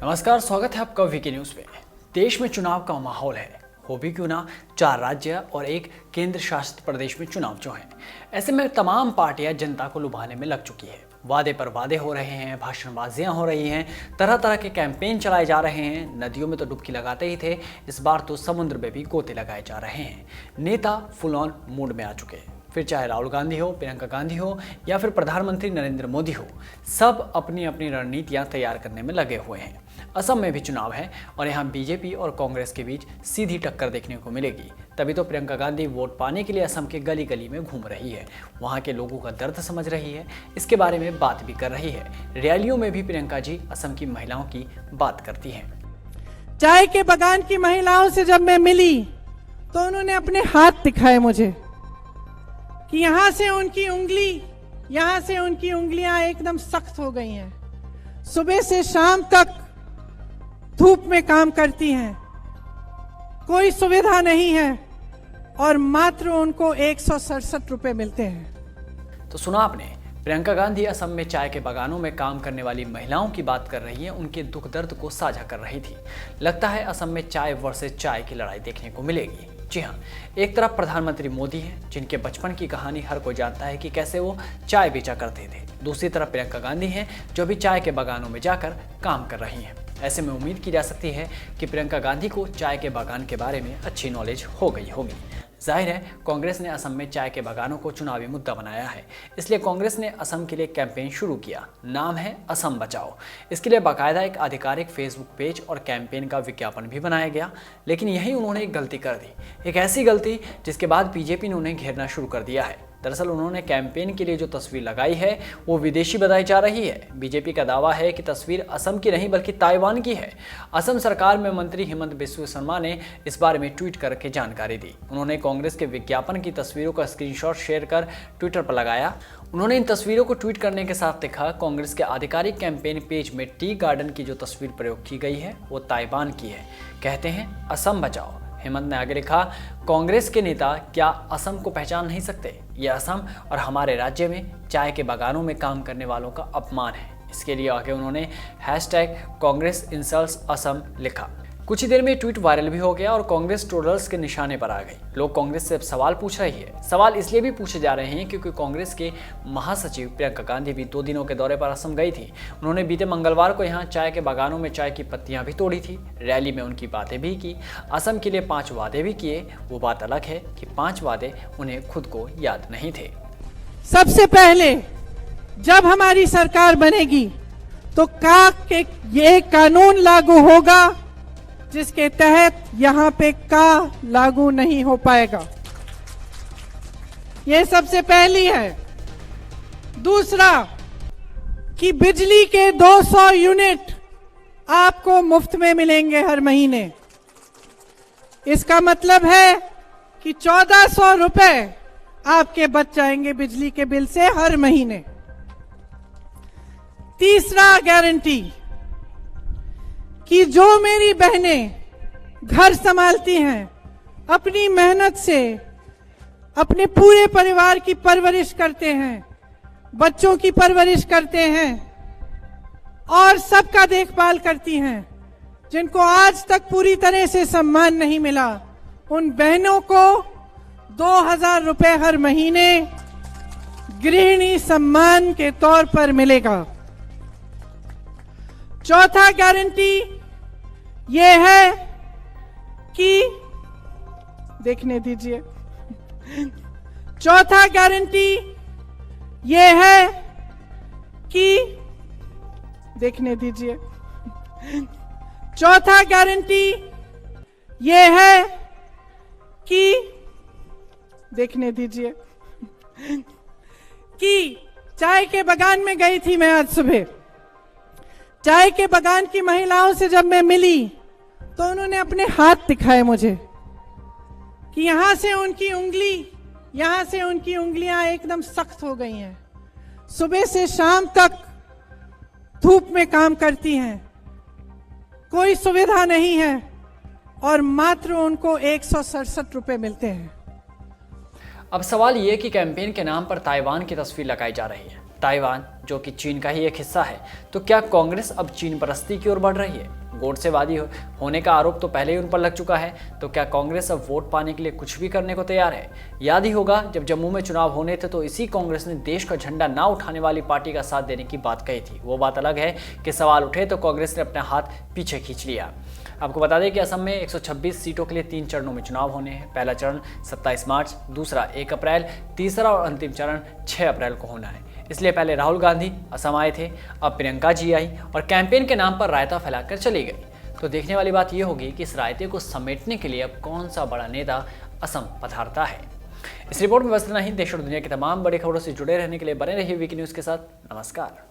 नमस्कार, स्वागत है आपका वीके न्यूज में। देश में चुनाव का माहौल है, हो भी क्यों ना 4 राज्य और एक केंद्र शासित प्रदेश में चुनाव जो है। ऐसे में तमाम पार्टियां जनता को लुभाने में लग चुकी है। वादे पर वादे हो रहे हैं, भाषणबाजियां हो रही हैं, तरह तरह के कैंपेन चलाए जा रहे हैं। नदियों में तो डुबकी लगाते ही थे, इस बार तो समुद्र में भी गोते लगाए जा रहे हैं। नेता फुल ऑन मूड में आ चुके हैं। फिर चाहे राहुल गांधी हो, प्रियंका गांधी हो या फिर प्रधानमंत्री नरेंद्र मोदी हो, सब अपनी अपनी रणनीतियां तैयार करने में लगे हुए हैं। असम में भी चुनाव है और यहाँ बीजेपी और कांग्रेस के बीच सीधी टक्कर देखने को मिलेगी। तभी तो प्रियंका गांधी वोट पाने के लिए असम के गली गली में घूम रही है, वहाँ के लोगों का दर्द समझ रही है, इसके बारे में बात भी कर रही है। रैलियों में भी प्रियंका जी असम की महिलाओं की बात करती हैं। चाय के बागान की महिलाओं से जब मैं मिली तो उन्होंने अपने हाथ दिखाए मुझे कि यहाँ से उनकी उंगलियां एकदम सख्त हो गई हैं। सुबह से शाम तक धूप में काम करती हैं, कोई सुविधा नहीं है और मात्र उनको 167 रुपए मिलते हैं। तो सुना आपने, प्रियंका गांधी असम में चाय के बागानों में काम करने वाली महिलाओं की बात कर रही है, उनके दुख दर्द को साझा कर रही थी। लगता है असम में चाय वर्सेस चाय की लड़ाई देखने को मिलेगी। जी हाँ, एक तरफ प्रधानमंत्री मोदी हैं, जिनके बचपन की कहानी हर कोई जानता है कि कैसे वो चाय बेचा करते थे। दूसरी तरफ प्रियंका गांधी हैं, जो भी चाय के बागानों में जाकर काम कर रही हैं। ऐसे में उम्मीद की जा सकती है कि प्रियंका गांधी को चाय के बागान के बारे में अच्छी नॉलेज हो गई होगी। जाहिर है, कांग्रेस ने असम में चाय के बागानों को चुनावी मुद्दा बनाया है, इसलिए कांग्रेस ने असम के लिए कैंपेन शुरू किया। नाम है असम बचाओ। इसके लिए बाकायदा एक आधिकारिक फेसबुक पेज और कैंपेन का विज्ञापन भी बनाया गया। लेकिन यही उन्होंने एक गलती कर दी, एक ऐसी गलती जिसके बाद बीजेपी ने उन्हें घेरना शुरू कर दिया है। दरअसल उन्होंने कैंपेन के लिए जो तस्वीर लगाई है वो विदेशी बताई जा रही है। बीजेपी का दावा है कि तस्वीर असम की नहीं बल्कि ताइवान की है। असम सरकार में मंत्री हिमंत बिस्वा शर्मा ने इस बारे में ट्वीट करके जानकारी दी। उन्होंने कांग्रेस के विज्ञापन की तस्वीरों का स्क्रीनशॉट शेयर कर ट्विटर पर लगाया। उन्होंने इन तस्वीरों को ट्वीट करने के साथ लिखा, कांग्रेस के आधिकारिक कैंपेन पेज में टी गार्डन की जो तस्वीर प्रयोग की गई है वो ताइवान की है। कहते हैं असम बचाओ। हेमंत ने आगे लिखा, कांग्रेस के नेता क्या असम को पहचान नहीं सकते? यह असम और हमारे राज्य में चाय के बागानों में काम करने वालों का अपमान है। इसके लिए आगे उन्होंने #कांग्रेस इंसल्ट्स असम लिखा। कुछ ही देर में ट्वीट वायरल भी हो गया और कांग्रेस ट्रोलर्स के निशाने पर आ गई। लोग कांग्रेस से अब सवाल पूछ रही है। सवाल इसलिए भी पूछे जा रहे हैं क्योंकि कांग्रेस के महासचिव प्रियंका गांधी भी 2 दिनों के दौरे पर असम गई थी। उन्होंने बीते मंगलवार को यहाँ चाय के बागानों में चाय की पत्तियां भी तोड़ी थी। रैली में उनकी बातें भी की, असम के लिए 5 वादे भी किए। वो बात अलग है कि 5 वादे उन्हें खुद को याद नहीं थे। सबसे पहले जब हमारी सरकार बनेगी तो ये कानून लागू होगा जिसके तहत यहाँ पे का लागू नहीं हो पाएगा। ये सबसे पहली है। दूसरा कि बिजली के 200 यूनिट आपको मुफ्त में मिलेंगे हर महीने। इसका मतलब है कि 1400 रुपए आपके बच जाएंगे बिजली के बिल से हर महीने। तीसरा गारंटी कि जो मेरी बहनें घर संभालती हैं, अपनी मेहनत से अपने पूरे परिवार की परवरिश करते हैं, बच्चों की परवरिश करते हैं और सबका देखभाल करती हैं, जिनको आज तक पूरी तरह से सम्मान नहीं मिला, उन बहनों को 2000 रुपए हर महीने गृहिणी सम्मान के तौर पर मिलेगा। चौथा गारंटी ये है कि देखने दीजिए। चौथा गारंटी ये है कि देखने दीजिए। चौथा गारंटी ये है कि देखने दीजिए कि चाय के बागान में गई थी मैं आज सुबह। चाय के बागान की महिलाओं से जब मैं मिली तो उन्होंने अपने हाथ दिखाए मुझे कि यहाँ से उनकी उंगलियां एकदम सख्त हो गई हैं। सुबह से शाम तक धूप में काम करती हैं, कोई सुविधा नहीं है और मात्र उनको 167 रुपए मिलते हैं। अब सवाल ये कि कैंपेन के नाम पर ताइवान की तस्वीर लगाई जा रही है। ताइवान जो कि चीन का ही एक हिस्सा है, तो क्या कांग्रेस अब चीन परस्ती की ओर बढ़ रही है? गोडसेवादी होने का आरोप तो पहले ही उन पर लग चुका है, तो क्या कांग्रेस अब वोट पाने के लिए कुछ भी करने को तैयार है? याद ही होगा जब जम्मू में चुनाव होने थे तो इसी कांग्रेस ने देश का झंडा ना उठाने वाली पार्टी का साथ देने की बात कही थी। वो बात अलग है कि सवाल उठे तो कांग्रेस ने अपना हाथ पीछे खींच लिया। आपको बता दें कि असम में 126 सीटों के लिए 3 चरणों में चुनाव होने हैं। पहला चरण 27 मार्च, दूसरा 1 अप्रैल, तीसरा और अंतिम चरण 6 अप्रैल को होना है। इसलिए पहले राहुल गांधी असम आए थे, अब प्रियंका जी आई और कैंपेन के नाम पर रायता फैलाकर चली गई। तो देखने वाली बात यह होगी कि इस रायते को समेटने के लिए अब कौन सा बड़ा नेता असम पधारता है। इस रिपोर्ट में बस इतना ही। देश और दुनिया की तमाम बड़ी खबरों से जुड़े रहने के लिए बने रहिए वीके न्यूज़ के साथ। नमस्कार।